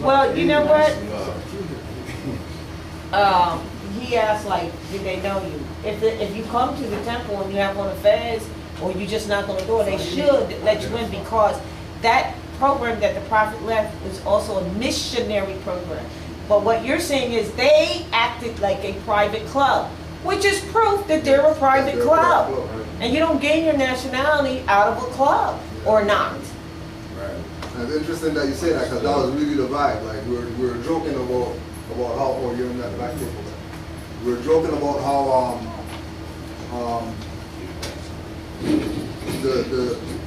Well, you know what? He asked, like, did they know you? If you come to the temple and you have on a fez, or you just knock on the door, they should let you in, because that program that the prophet left is also a missionary program. But what you're saying is they acted like a private club, which is proof that they're a private club. And you don't gain your nationality out of a club, or not. Right. And it's interesting that you say that, because that was really the vibe. Like, we were joking about how, oh, you're in that back table. We were joking about how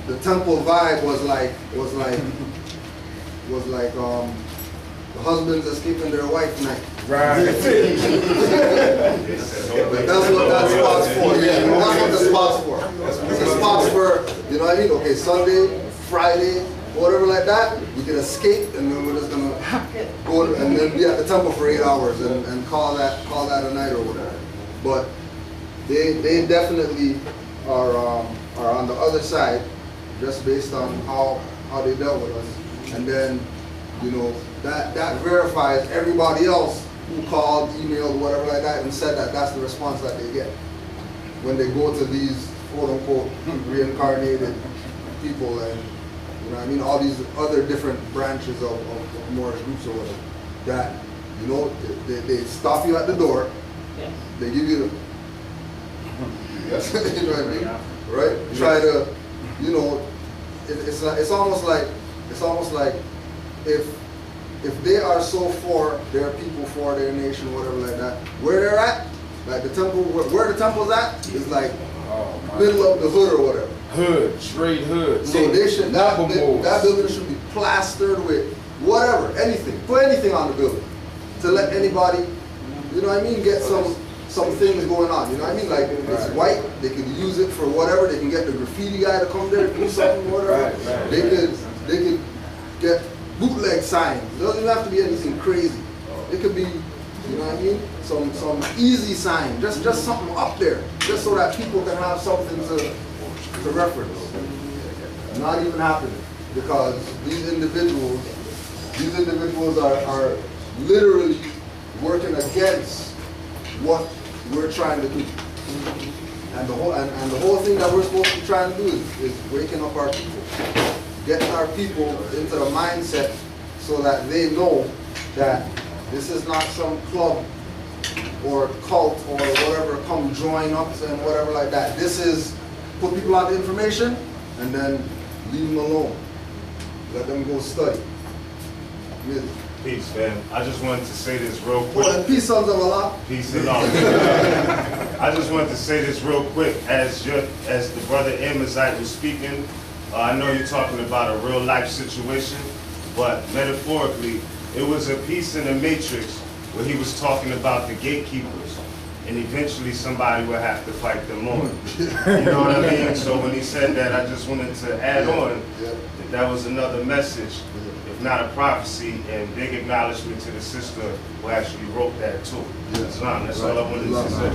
the temple vibe was like the husbands escaping their wife night. Right. That's what that spot's for. Yeah, that's what the spot's for. The spot's for, you know what I mean? Okay, Sunday, Friday, whatever like that, we can escape, and then we're just gonna go and then be at the temple for 8 hours and call that a night or whatever. But they definitely are on the other side, just based on how they dealt with us. And then, you know, that verifies everybody else who called, emailed, whatever like that, and said that that's the response that they get when they go to these quote-unquote reincarnated people, and you know what I mean, all these other different branches of Moorish groups or whatever, that, you know, they stop you at the door, they give you the, you know what I mean, right? Try to, you know, it's almost like if they are so for their people, for their nation, whatever like that, where they're at, like the temple, where the temple's at, is like middle of the hood or whatever. Hood, straight hood. So they should, that building should be plastered with whatever, anything. Put anything on the building to let anybody, you know what I mean, get some things going on. You know what I mean? Like, if it's white, they can use it for whatever. They can get the graffiti guy to come there and do something, whatever. They could get bootleg signs. It doesn't even have to be anything crazy. It could be, you know what I mean, some easy sign, just something up there, just so that people can have something to reference. Not even happening, because these individuals are literally working against what we're trying to do. And the whole thing that we're supposed to be trying to do is waking up our people. Getting our people into the mindset so that they know that this is not some club or cult or whatever, come join up and whatever like that. This is put people on the information and then leave them alone. Let them go study. Really. Peace, man. I just wanted to say this real quick. Oh, and peace, sons of Allah. Peace and love. I just wanted to say this real quick. As the brother Amazight was speaking, I know you're talking about a real life situation, but metaphorically, it was a piece in the Matrix where he was talking about the gatekeepers, and eventually somebody would have to fight them on. You know what I mean? So when he said that, I just wanted to add on that was another message, if not a prophecy, and big acknowledgement to the sister who actually wrote that too. Islam, that's all I wanted to say.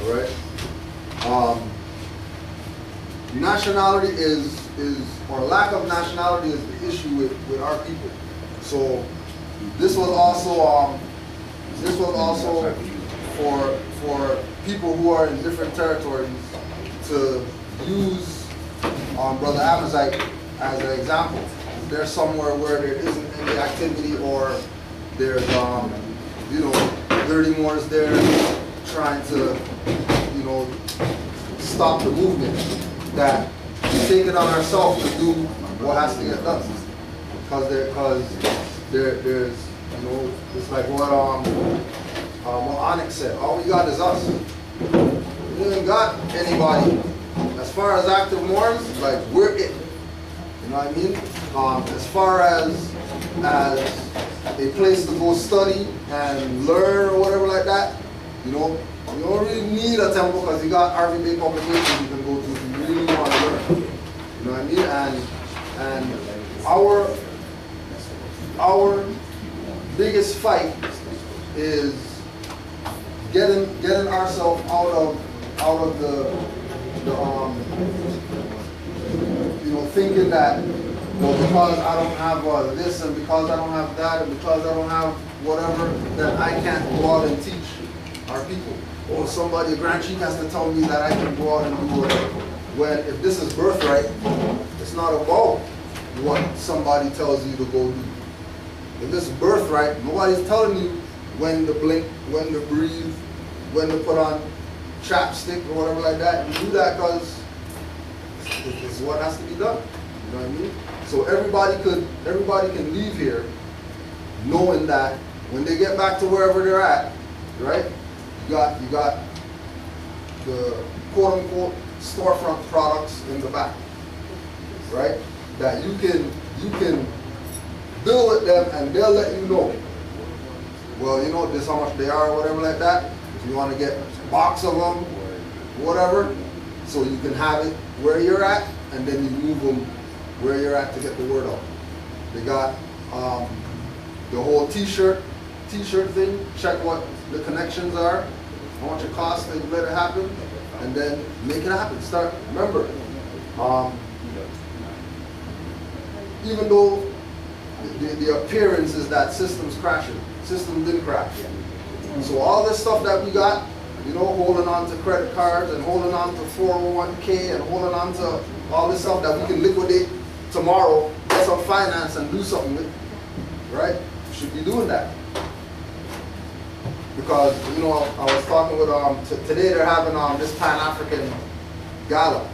All right. Nationality is or lack of nationality is the issue with our people. So this was also for people who are in different territories to use Brother Amazight as an example. If there's somewhere where there isn't any activity, or there's you know, dirty Moors there trying to, you know, stop the movement, that we take it on ourselves to do what has to get done. Because there's, you know, it's like what Amexem, all we got is us. We ain't got anybody. As far as active Moors, like, we're it. You know what I mean? As far as a place to go study and learn or whatever like that, you know, you don't really need a temple, because you got Army Bey publications you can go to if you really want to learn. You know what I mean? And our biggest fight is getting ourselves out of the you know, thinking that well, because I don't have this, and because I don't have that, and because I don't have whatever, then I can't go out and teach our people. Or somebody, a grand chief has to tell me that I can go out and do whatever. When, if this is birthright, it's not about what somebody tells you to go do. If this is birthright, nobody's telling you when to blink, when to breathe, when to put on chapstick or whatever like that. You do that because it's what has to be done. You know what I mean? So everybody can leave here knowing that when they get back to wherever they're at, right? You got the quote unquote storefront products in the back, right? That you can bill with them and they'll let you know. Well, you know, this is how much they are or whatever like that. If you want to get a box of them, whatever, so you can have it where you're at, and then you move them where you're at to get the word out. They got the whole t-shirt thing. Check what the connections are, how much it costs, and let it happen, and then make it happen. Start. Remember, even though the appearance is that system's crashing, system didn't crash. So all this stuff that we got, you know, holding on to credit cards and holding on to 401k and holding on to all this stuff that we can liquidate tomorrow, get some finance and do something with, right? We should be doing that. Because, you know, I was talking with, today they're having this Pan-African gala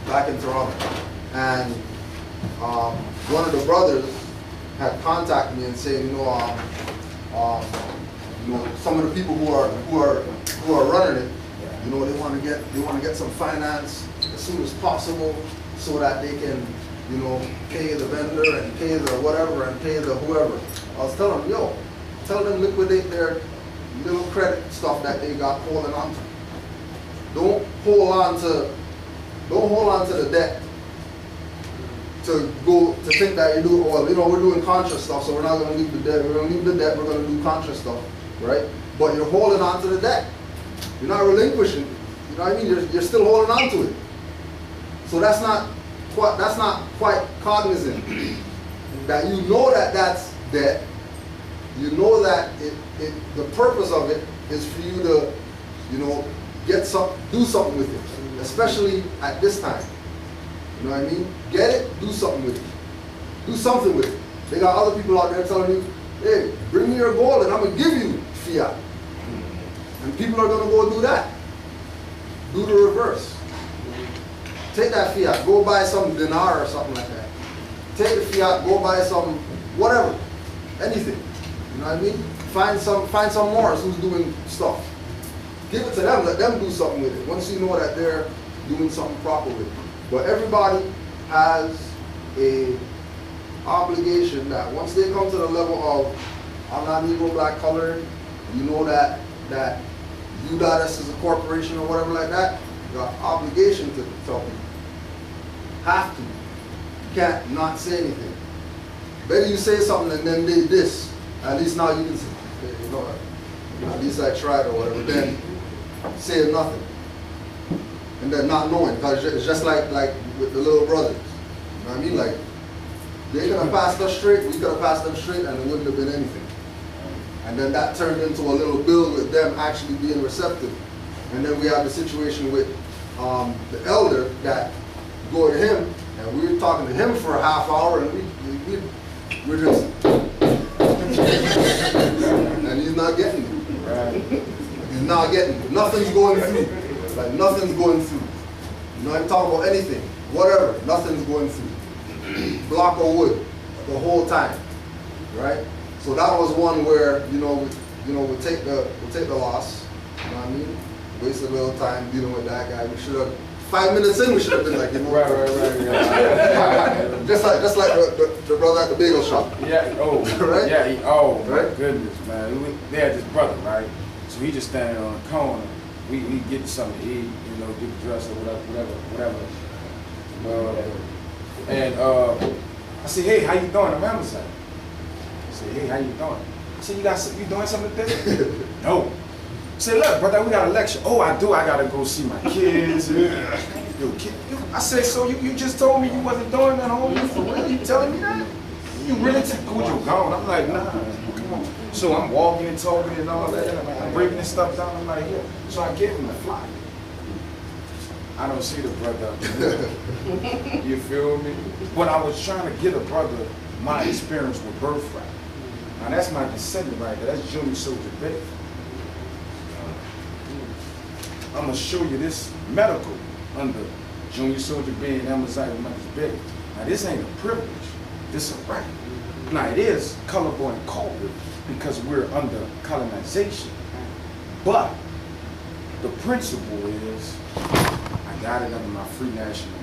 back in Toronto. And one of the brothers had contacted me and said, you know, some of the people who are running it, you know, they want to get some finance as soon as possible so that they can, you know, pay the vendor and pay the whatever and pay the whoever. I was telling them, yo, tell them liquidate their little credit stuff that they got holding on to. Don't hold on to the debt to think that you do, well, you know, we're doing contra stuff, so we're not going to leave the debt. We're going to leave the debt. We're going to do contra stuff, right? But you're holding on to the debt. You're not relinquishing. You know what I mean? You're still holding on to it. So that's not quite cognizant that you know that that's debt. You know that the purpose of it is for you to, you know, do something with it, especially at this time. You know what I mean? Get it, do something with it. Do something with it. They got other people out there telling you, hey, bring me your gold and I'm going to give you fiat. And people are going to go do that. Do the reverse. Take that fiat, go buy some dinar or something like that. Take the fiat, go buy some whatever, anything. You know what I mean? Find some Moors who's doing stuff. Give it to them, let them do something with it. Once you know that they're doing something proper with it. But everybody has a obligation that once they come to the level of, I'm not Negro, black, colored, you know that UDOTS is a corporation or whatever like that, you got obligation to tell people. Have to. You can't not say anything. Better you say something and then they this. At least now you can say, hey, you know, at least I tried or whatever. Then say nothing. And then not knowing, because it's just like with the little brothers. You know what I mean? Like, they could have passed us straight, we could have passed them straight, and it wouldn't have been anything. And then that turned into a little bill with them actually being receptive. And then we have the situation with the elder that go to him, and we were talking to him for a half hour, and we're just, and he's not getting it. Right. He's not getting it. Nothing's going through. Like nothing's going through. You know, I'm talking about anything, whatever, nothing's going through. Block of wood the whole time, right? So that was one where we take the loss. You know what I mean? Waste a little time dealing with that guy. We should have 5 minutes in. We should have been like, you know, right. just like the brother at the bagel shop. Yeah. Oh. Right. Yeah. Oh my goodness, man. They had this brother, right? So he just standing on the corner. We get something to eat, you know, get dressed or whatever. And I said, hey, how you doing? I'm Amazight. I said, hey, how you doing? I said, you doing something today? No. I said, look, brother, we got a lecture. Oh, I do. I gotta go see my kids. yo, kid, I said, so you just told me you wasn't doing that, homie? For real? You telling me that? You really took Cujo gone? I'm like, nah, come on. So I'm walking and talking and all that. I'm breaking this stuff down. I'm like, yeah. So I gave him the flyer. I don't see the brother up there. You feel me? But I was trying to get a brother my experience with birthright. Now that's my descendant right there. That's Junior Soldier Bey. I'm gonna show you this medical under Junior Soldier Bey and Amazight Bey. Now this ain't a privilege. This is a right. Now it is colorable and culprit because we're under colonization. But the principle is I got it under my free national.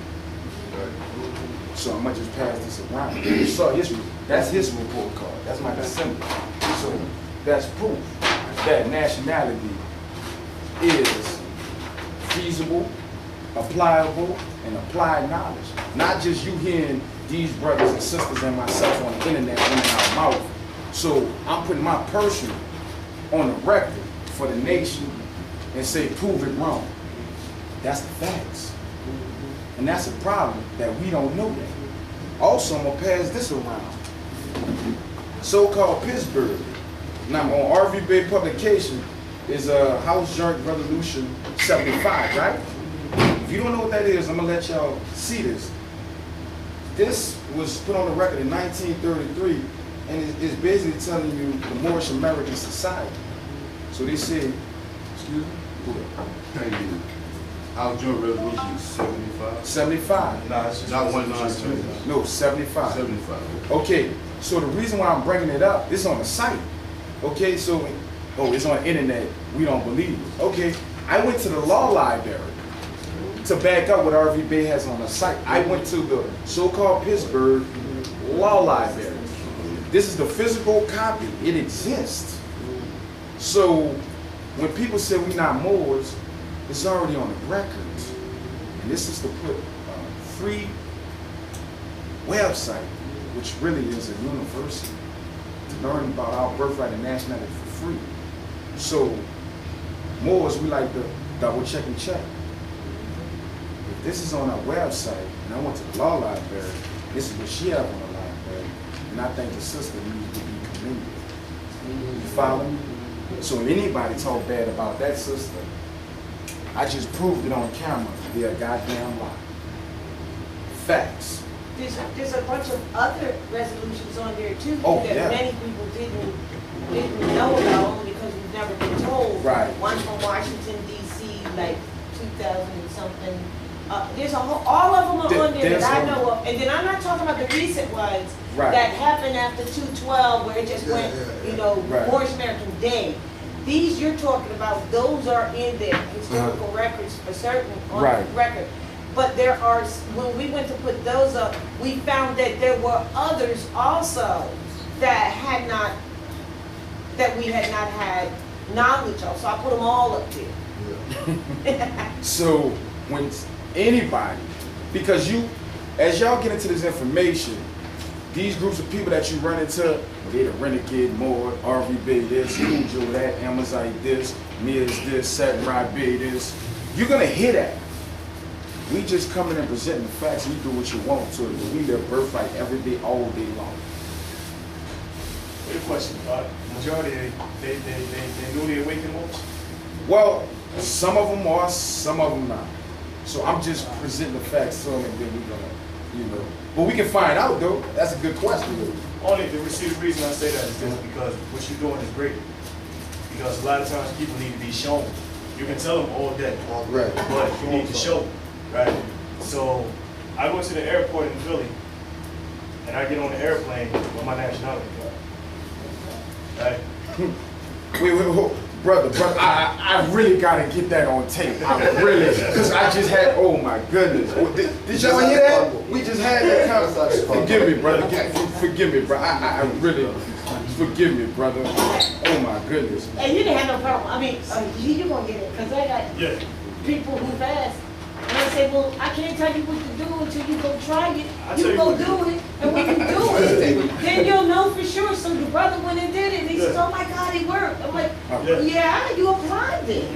So I'm gonna just pass this around. So that's his report card. That's my descendant. So that's proof that nationality is feasible, applicable, and applied knowledge. Not just you hearing these brothers and sisters and myself on the internet running our mouth. So I'm putting my personal on the record for the nation and say, prove it wrong. That's the facts. And that's a problem that we don't know that. Also, I'm gonna pass this around. So-called Pittsburgh. Now on RV Bey publication is a House Joint Resolution 75, right? If you don't know what that is, I'm gonna let y'all see this. This was put on the record in 1933, and it's basically telling you the Moorish American society. So they say, excuse me? Thank you. House Joint Resolution 75. 75. Nah, it's not 19. No, 75. 75. Okay, so the reason why I'm bringing it up, it's on the site. Okay, so, oh, it's on the internet. We don't believe it. Okay, I went to the law library to back up what RV Bey has on the site. I went to the so-called Pittsburgh Law Library. This is the physical copy. It exists. So when people say we're not Moors, it's already on the records. And this is to put a free website, which really is a university, to learn about our birthright and nationality for free. So Moors, we like to double check and check. If this is on our website, and I went to the law library, this is what she have on the library, and I think the sister needs to be commended. You follow me? So if anybody talk bad about that sister, I just proved it on camera. They're a goddamn lie. Facts. There's a bunch of other resolutions on there too Oh, that yeah. many people didn't know about only because we've never been told. Right. One from Washington D.C. like 2000 and something. There's a whole, all of them are on there that I know of, and then I'm not talking about the recent ones Right. that happened after 2/12 where it just went, you know, Right. Moorish American Day. These you're talking about, those are in there, historical records for certain on Right. record. But there are, when we went to put those up, we found that there were others also that we had not had knowledge of. So I put them all up there. So when anybody, because you, as y'all get into this information, these groups of people that you run into, they the renegade Moor, RV Bey this, Cujo that, Amazight this, Mia's this, Samurai Bey this, you're gonna hear that. We just come in and present the facts, and you do what you want to it, but we live birthright every day, all day long. Good question. Majority, they newly awakened ones? Well, some of them are, some of them not. So I'm just presenting the facts to them, and then we're gonna, you know. But we can find out, though. That's a good question. Only the reason I say that is just because what you're doing is great. Because a lot of times people need to be shown. You can tell them all day, Right. but you need to show them, right? So I went to the airport in Philly, and I get on the airplane with my nationality card, right? Wait, brother, I really gotta get that on tape. I really, because I just had, oh my goodness. Did y'all hear that? We just had that conversation. Forgive me, brother. Forgive me, bro. I really, forgive me, brother. Oh my goodness. And you didn't have no problem. I mean, you're going to get it. Because I got people who fast. And I say, well, I can't tell you what to do until you go try it. You go do it. And when you do it, then you'll know for sure. So the brother went and did it. And he says, oh my God, he worked. I'm like, yeah, you applied it.